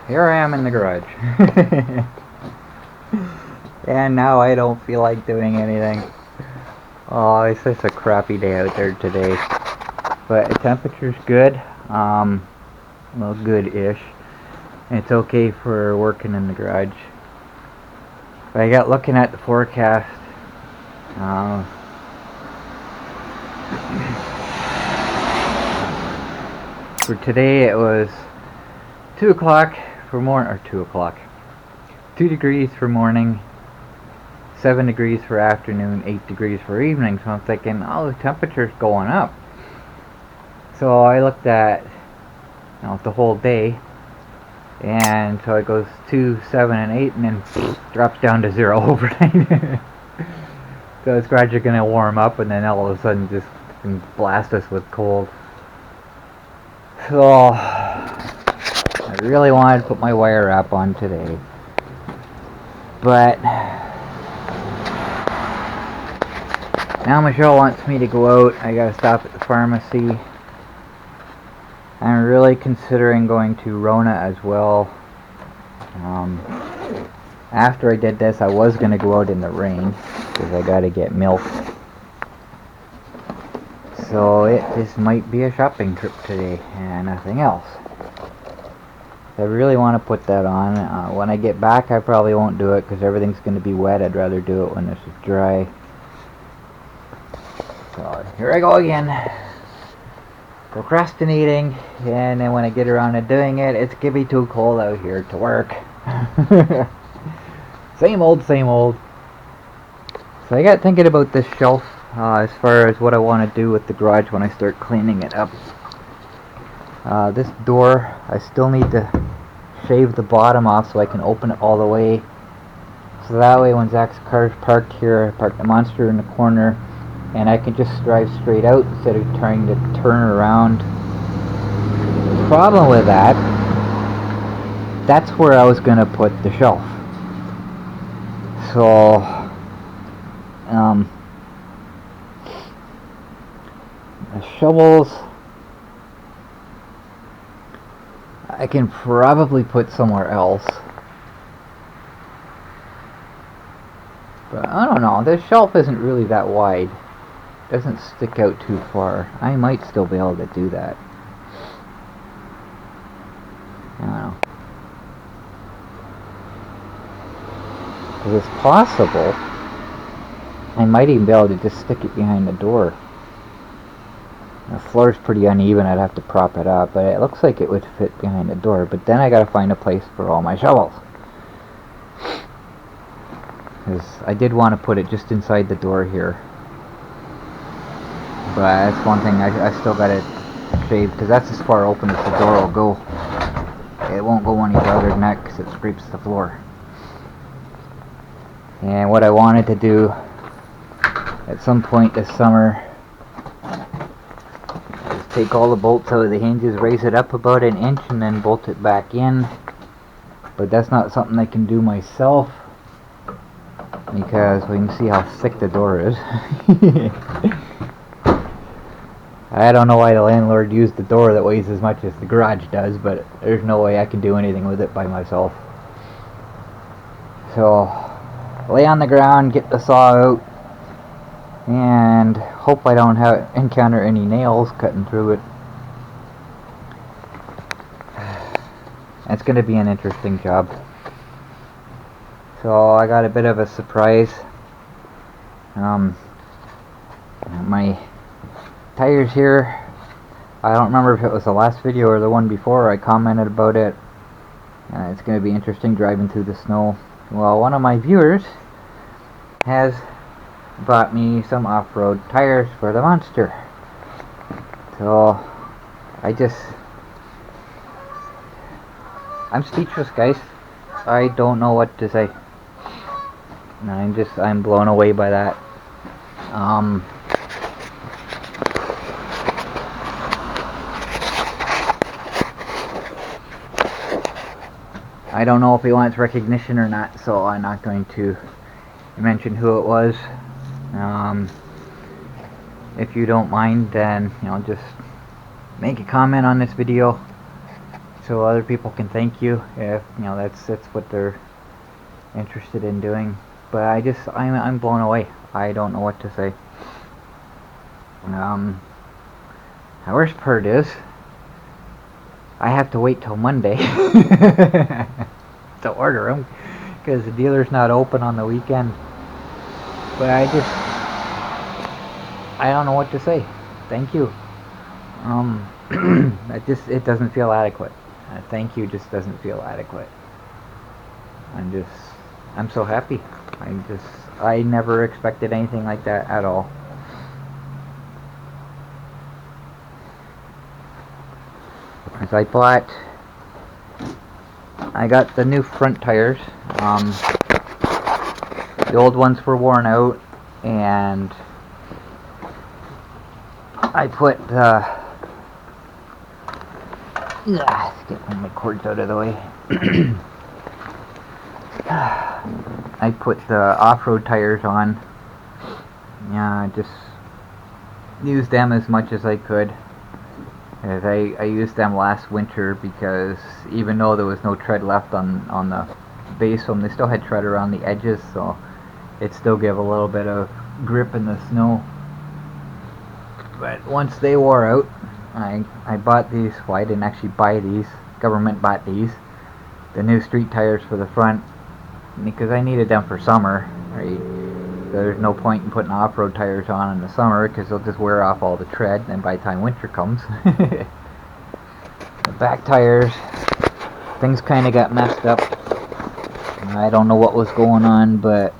here I am in the garage. And now I don't feel like doing anything. Oh, it's just a crappy day out there today. But the temperature's good. Well, good-ish. It's okay for working in the garage. But I got looking at the forecast. For today it was 2 o'clock for morning, or 2 o'clock. 2 degrees for morning, 7 degrees for afternoon, 8 degrees for evening. So I'm thinking, oh, the temperature's going up. So I looked at, the whole day, and so it goes 2, 7, and 8, and then drops down to 0 overnight. So it's gradually going to warm up, and then all of a sudden just blast us with cold. So I really wanted to put my wire wrap on today, but now Michelle wants me to go out. I gotta stop at the pharmacy. I'm really considering going to Rona as well. After I did this, I was going to go out in the rain because I got to get milk. So this might be a shopping trip today and nothing else. I really want to put that on. When I get back, I probably won't do it because everything's going to be wet. I'd rather do it when this is dry. So here I go again. Procrastinating, and then when I get around to doing it, it's gonna be too cold out here to work. Same old, same old. So I got thinking about this shelf as far as what I want to do with the garage when I start cleaning it up. This door, I still need to shave the bottom off so I can open it all the way. So that way when Zach's car's parked here, I park the monster in the corner, and I can just drive straight out instead of trying to turn around. The problem with that, that's where I was going to put the shelf. So, the shovels, I can probably put somewhere else. But I don't know, this shelf isn't really that wide. Doesn't stick out too far. I might still be able to do that. I don't know. Because it's possible I might even be able to just stick it behind the door. The floor's pretty uneven, I'd have to prop it up, but it looks like it would fit behind the door. But then I gotta find a place for all my shovels. Because I did want to put it just inside the door here. But that's one thing I still gotta shave, because that's as far open as the door will go. It won't go any farther than that because it scrapes the floor. And what I wanted to do at some point this summer is take all the bolts out of the hinges, raise it up about an inch, and then bolt it back in. But that's not something I can do myself, because we can see how thick the door is. I don't know why the landlord used the door that weighs as much as the garage does, but there's no way I can do anything with it by myself. So, lay on the ground, get the saw out, and hope I don't encounter any nails cutting through it. It's going to be an interesting job. So I got a bit of a surprise. My tires here, I don't remember if it was the last video or the one before I commented about it. It's going to be interesting driving through the snow. Well, one of my viewers has bought me some off-road tires for the monster. So I'm speechless, guys. I don't know what to say. I'm blown away by that. I don't know if he wants recognition or not, so I'm not going to mention who it was. If you don't mind, then just make a comment on this video so other people can thank you if that's what they're interested in doing. But I'm blown away. I don't know what to say. The worst part is I have to wait till Monday to order them because the dealer's not open on the weekend. But I don't know what to say. Thank you. It doesn't feel adequate. Thank you just doesn't feel adequate. I'm so happy. I never expected anything like that at all. As I got the new front tires. The old ones were worn out, and I put let's get my cords out of the way. I put the off-road tires on. Yeah, just used them as much as I could. As I used them last winter because even though there was no tread left on the base of them, they still had tread around the edges, so it still gave a little bit of grip in the snow. But once they wore out, I bought these. Well, I didn't actually buy these. Government bought these. The new street tires for the front, because I needed them for summer. Right? There's no point in putting off-road tires on in the summer because they'll just wear off all the tread, and by the time winter comes, the back tires, things kind of got messed up. I don't know what was going on, but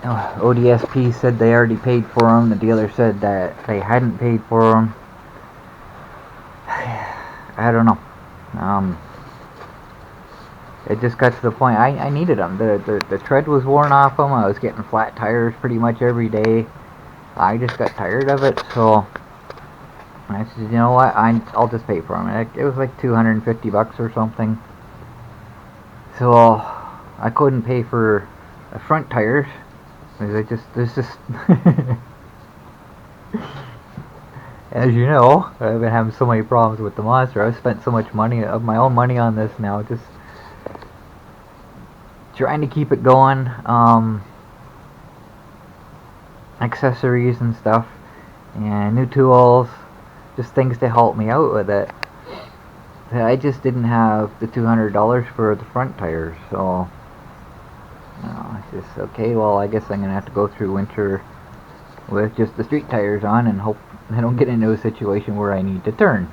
ODSP said they already paid for them. The dealer said that they hadn't paid for them. I don't know. It just got to the point I needed them. The tread was worn off them. I was getting flat tires pretty much every day. I just got tired of it, so I said, you know what? I'll just pay for them. It was like $250 or something. So I couldn't pay for the front tires because there's just as you know, I've been having so many problems with the Monster. I've spent so much money of my own money on this now, just trying to keep it going. Accessories and stuff, and new tools, just things to help me out with it. I just didn't have the $200 for the front tires, so it's just okay. Well, I guess I'm gonna have to go through winter with just the street tires on and hope I don't get into a situation where I need to turn.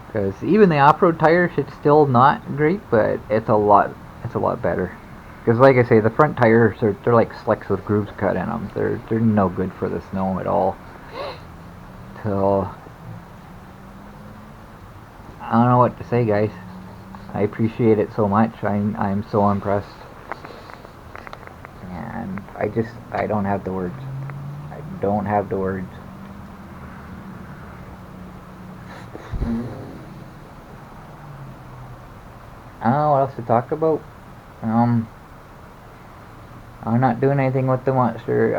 Because even the off-road tires, it's still not great, but it's a lot better. Because like I say, the front tires they're like slicks with grooves cut in them. They're no good for the snow at all. So I don't know what to say, guys. I appreciate it so much. I'm so impressed, and I don't have the words. I don't have the words. I don't know what else to talk about. I'm not doing anything with the Monster.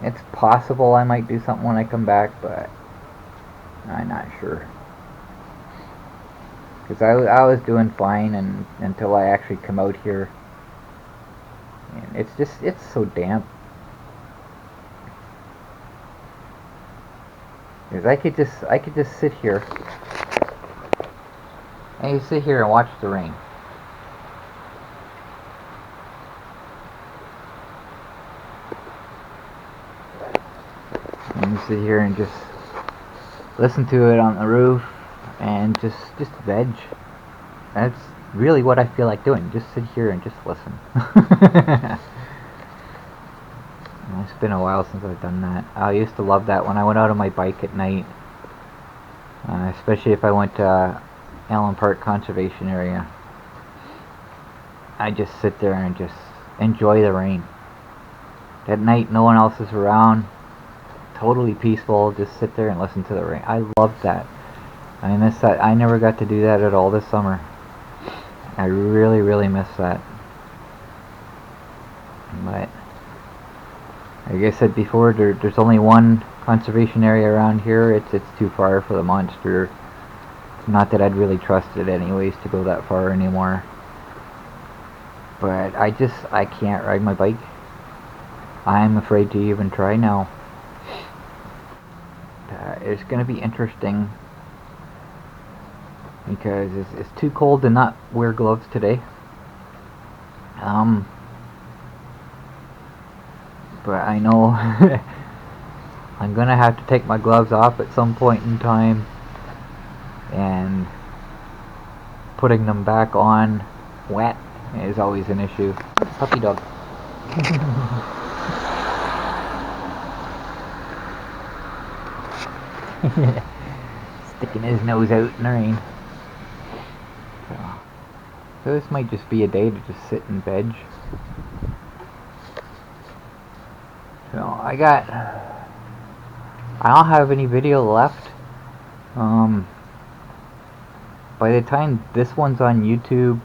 It's possible I might do something when I come back, but I'm not sure. Because I was doing fine until I actually come out here. And it's so damp. Because I could just sit here. And you sit here and watch the rain. And you sit here and just listen to it on the roof and just veg. That's really what I feel like doing. Just sit here and just listen. It's been a while since I've done that. I used to love that when I went out on my bike at night. Especially if I went to Allen Park Conservation Area. I just sit there and just enjoy the rain. At night, no one else is around. Totally peaceful. Just sit there and listen to the rain. I love that. I miss that. I never got to do that at all this summer. I really, really miss that. But like I said before, there's only one conservation area around here. It's too far for the Monster Not that I'd really trust it anyways to go that far anymore. But I can't ride my bike. I'm afraid to even try now. It's going to be interesting because it's too cold to not wear gloves today. But I know I'm going to have to take my gloves off at some point in time, and putting them back on wet is always an issue. Puppy dog. Sticking his nose out in the rain. So this might just be a day to just sit and veg. So I don't have any video left. By the time this one's on YouTube,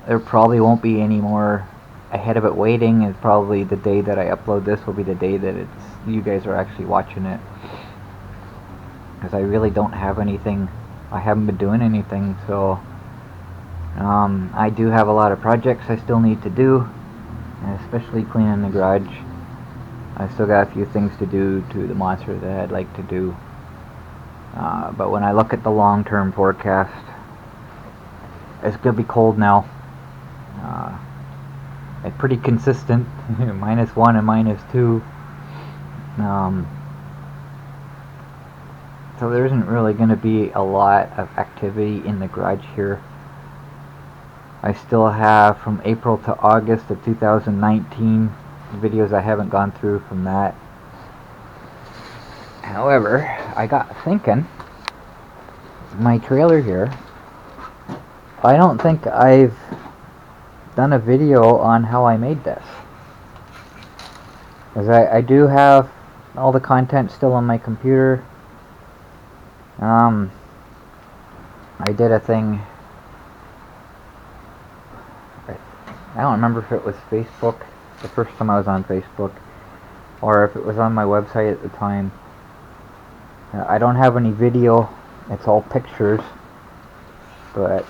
there probably won't be any more ahead of it waiting. It's probably the day that I upload this will be the day that you guys are actually watching it. Because I really don't have anything. I haven't been doing anything, so I do have a lot of projects I still need to do, especially cleaning the garage. I still got a few things to do to the monster that I'd like to do. But when I look at the long-term forecast, it's going to be cold now. It's pretty consistent, -1 and -2. So there isn't really going to be a lot of activity in the garage here. I still have from April to August of 2019 videos I haven't gone through from that. However, I got thinking, my trailer here, I don't think I've done a video on how I made this. Because I do have all the content still on my computer. I did a thing, I don't remember if it was Facebook, the first time I was on Facebook, or if it was on my website at the time. I don't have any video, it's all pictures, but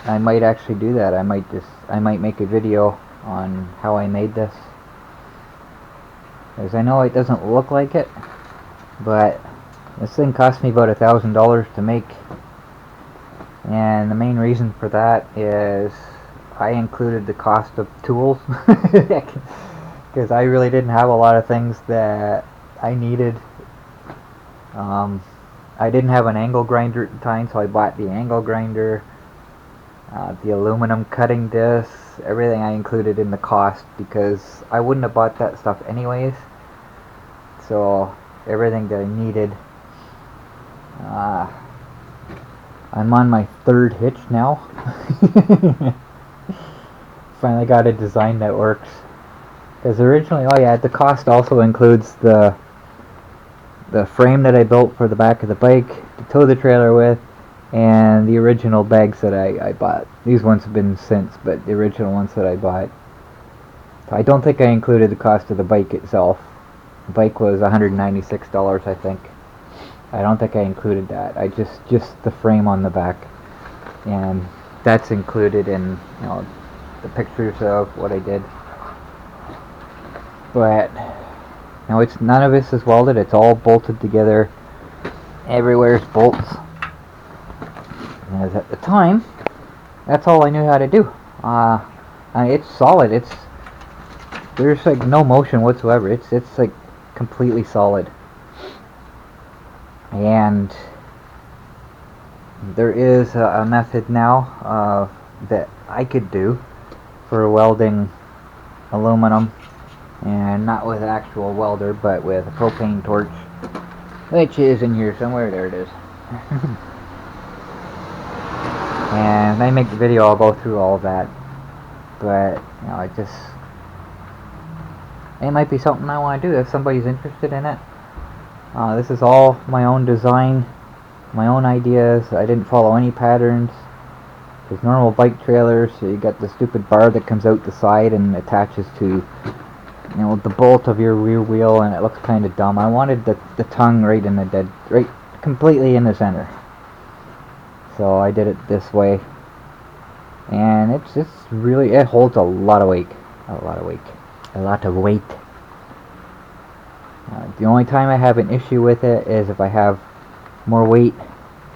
I might actually do that. I might make a video on how I made this. Because I know it doesn't look like it, but this thing cost me about $1,000 to make. And the main reason for that is I included the cost of tools. Because I really didn't have a lot of things that I needed. I didn't have an angle grinder at the time, so I bought the angle grinder, the aluminum cutting disc, everything I included in the cost, because I wouldn't have bought that stuff anyways. So everything that I needed. I'm on my 3rd hitch now. Finally got a design that works. Because originally, oh yeah, the cost also includes the frame that I built for the back of the bike to tow the trailer with, and the original bags that I bought. These ones have been since, but the original ones that I bought. So I don't think I included the cost of the bike itself. The bike was $196, I think. I don't think I included that. I just the frame on the back, and that's included in the pictures of what I did. But it's none of this is welded. It's all bolted together. Everywhere's bolts. As at the time, that's all I knew how to do. It's solid. There's like no motion whatsoever. It's like completely solid. And there is a method now that I could do for welding aluminum, and not with an actual welder, but with a propane torch, which is in here somewhere. There it is. And I make the video, I'll go through all of that. But it might be something I want to do if somebody's interested in it. This is all my own design, my own ideas. I didn't follow any patterns. There's normal bike trailers, so you got the stupid bar that comes out the side and attaches to the bolt of your rear wheel, and it looks kind of dumb. I wanted the tongue right completely in the center. So I did it this way, and it's just really, it holds a lot of weight. The only time I have an issue with it is if I have more weight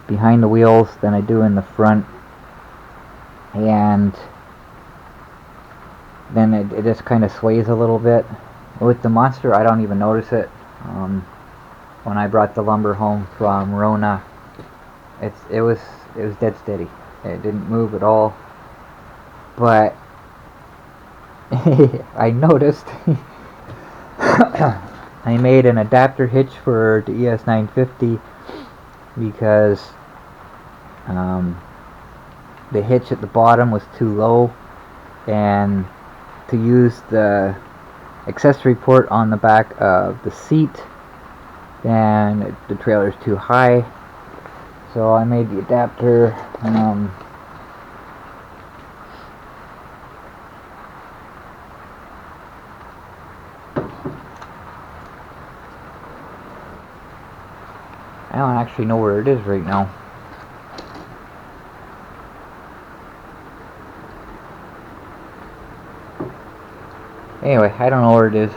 behind the wheels than I do in the front, and then it just kind of sways a little bit. With the Monster, I don't even notice it. When I brought the lumber home from Rona, it was dead steady. It didn't move at all. But I noticed I made an adapter hitch for the ES950 because the hitch at the bottom was too low, and to use the accessory port on the back of the seat, then the trailer's too high. So I made the adapter. I don't actually know where it is right now. Anyway, I don't know where it is,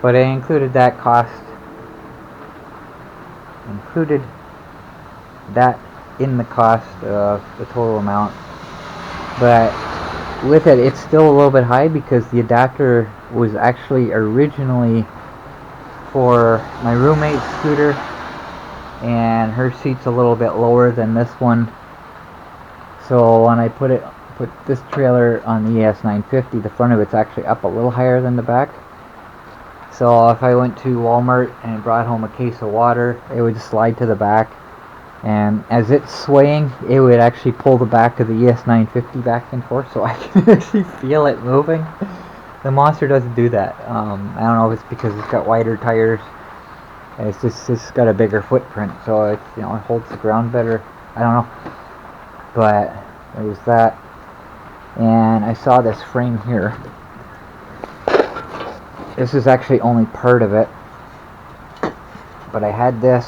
but I included that cost. Included that in the cost of the total amount, but with it, it's still a little bit high because the adapter was actually originally for my roommate's scooter, and her seat's a little bit lower than this one. So when I put this trailer on the ES950, the front of it's actually up a little higher than the back. So if I went to Walmart and brought home a case of water, it would slide to the back, and as it's swaying, it would actually pull the back of the ES950 back and forth, so I can actually feel it moving. The Monster doesn't do that. I don't know if it's because it's got wider tires. It's got a bigger footprint, so it holds the ground better. I don't know, but there's that. And I saw this frame here. This is actually only part of it, but I had this,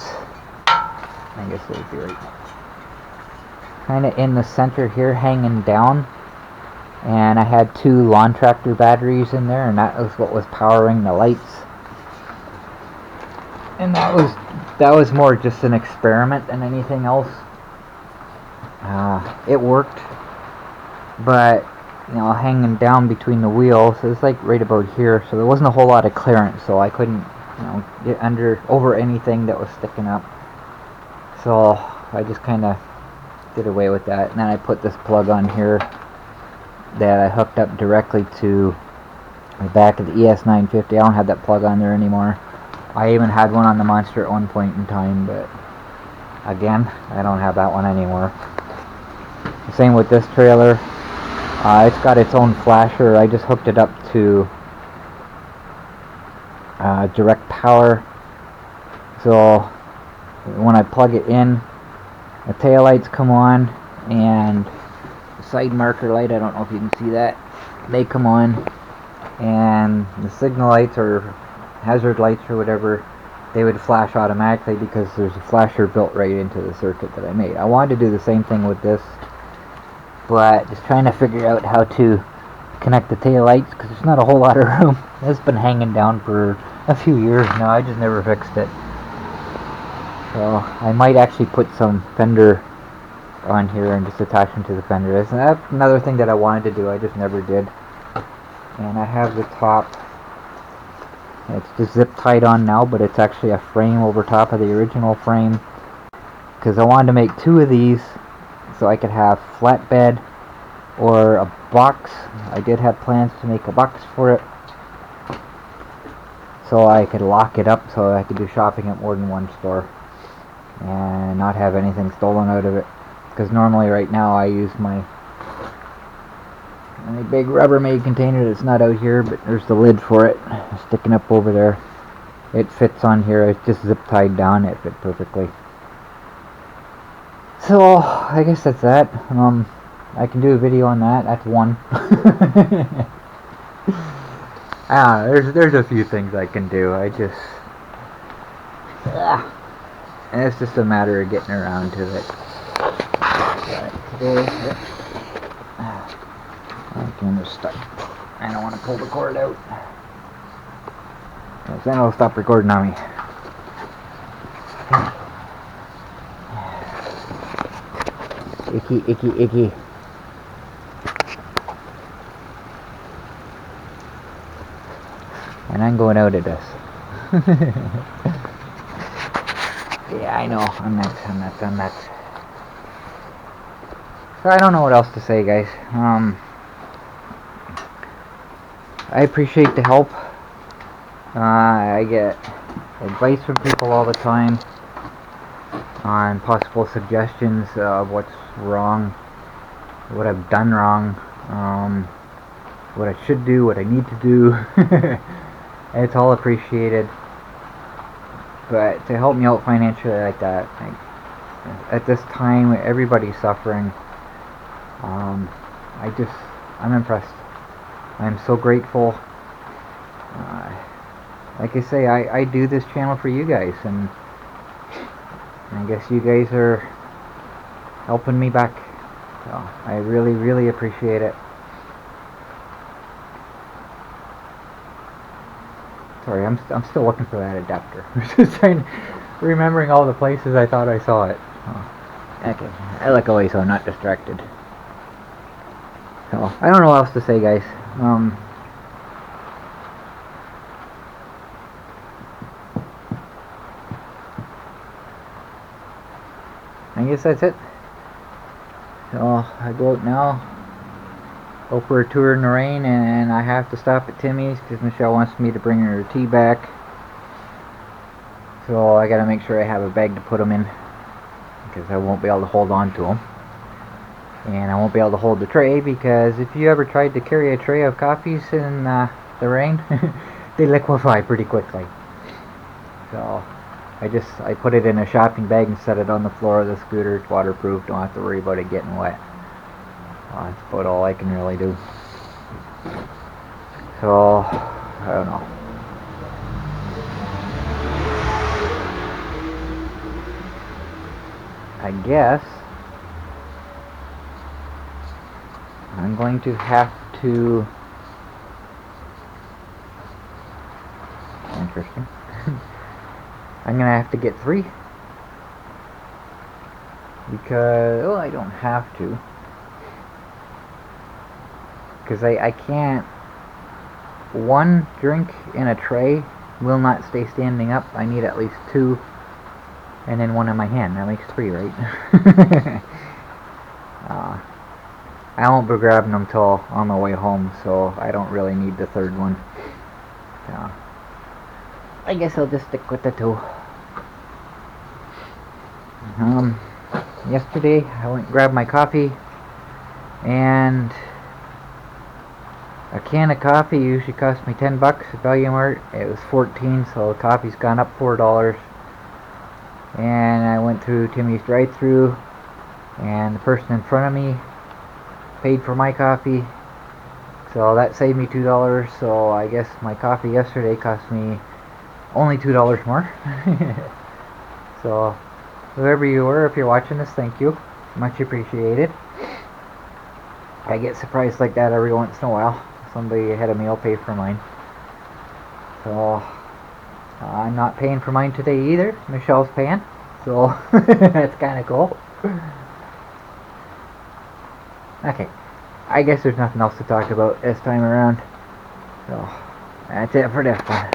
I guess it would be right kind of in the center here, hanging down, and I had 2 lawn tractor batteries in there, and that was what was powering the lights. And that was more just an experiment than anything else. It worked, but hanging down between the wheels, it was like right about here, so there wasn't a whole lot of clearance, so I couldn't get over anything that was sticking up. So I just kind of did away with that, and then I put this plug on here that I hooked up directly to the back of the ES950. I don't have that plug on there anymore. I even had one on the Monster at one point in time, but again, I don't have that one anymore. Same with this trailer. It's got its own flasher. I just hooked it up to direct power, so when I plug it in, the tail lights come on, and the side marker light, I don't know if you can see that, they come on, and the signal lights or hazard lights or whatever, they would flash automatically because there's a flasher built right into the circuit that I made. I wanted to do the same thing with this, but just trying to figure out how to connect the tail lights because there's not a whole lot of room. It's been hanging down for a few years now. I just never fixed it. So I might actually put some fender on here and just attach them to the fender. That's another thing that I wanted to do, I just never did. And I have the top, it's just zip tied on now, but it's actually a frame over top of the original frame, because I wanted to make 2 of these so I could have flatbed or a box. I did have plans to make a box for it, so I could lock it up so I could do shopping at more than one store and not have anything stolen out of it. Because normally right now I use my big Rubbermaid container that's not out here, but there's the lid for it sticking up over there. It fits on here. It's just zip tied down. It fit perfectly. So I guess that's that. I can do a video on that. That's one. There's a few things I can do. And it's just a matter of getting around to it. today. My camera's stuck. I don't want to pull the cord out, because then it'll stop recording on me. Icky, icky, icky. And I'm going out of this. Yeah, I know. I'm nuts. So I don't know what else to say, guys. I appreciate the help. I get advice from people all the time on possible suggestions of what's wrong, what I've done wrong, what I should do, what I need to do. It's all appreciated. But to help me out financially like that, at this time, everybody's suffering. I'm impressed. I'm so grateful. Like I say, I do this channel for you guys, and I guess you guys are helping me back. So I really, really appreciate it. Sorry, I'm still looking for that adapter. Just remembering all the places I thought I saw it. Oh, okay, I look away so I'm not distracted. So I don't know what else to say, guys. I guess that's it. So I go out now. Go for a tour in the rain, and I have to stop at Timmy's because Michelle wants me to bring her tea back. So I gotta make sure I have a bag to put them in, because I won't be able to hold on to them. And I won't be able to hold the tray, because if you ever tried to carry a tray of coffees in the rain, they liquefy pretty quickly. So I put it in a shopping bag and set it on the floor of the scooter. It's waterproof, don't have to worry about it getting wet. That's about all I can really do. So, I don't know. I guess I'm going to have to... Interesting. I'm going to have to get 3. Because, well, I don't have to. Because I can't... 1 drink in a tray will not stay standing up. I need at least 2. And then 1 in my hand. That makes 3, right? I won't be grabbing them till on the way home, so I don't really need the 3rd one. So I guess I'll just stick with the 2. Yesterday I went and grabbed my coffee, and a can of coffee usually costs me $10 at Value Mart. It was 14, so the coffee's gone up $4. And I went through Timmy's drive-thru, and the person in front of me paid for my coffee, so that saved me $2. So I guess my coffee yesterday cost me only $2 more. So whoever you were, if you're watching this, thank you, much appreciated. I get surprised like that every once in a while. Somebody ahead of me will pay for mine. So I'm not paying for mine today either. Michelle's paying, so that's kind of cool. Okay, I guess there's nothing else to talk about this time around. So that's it for this one.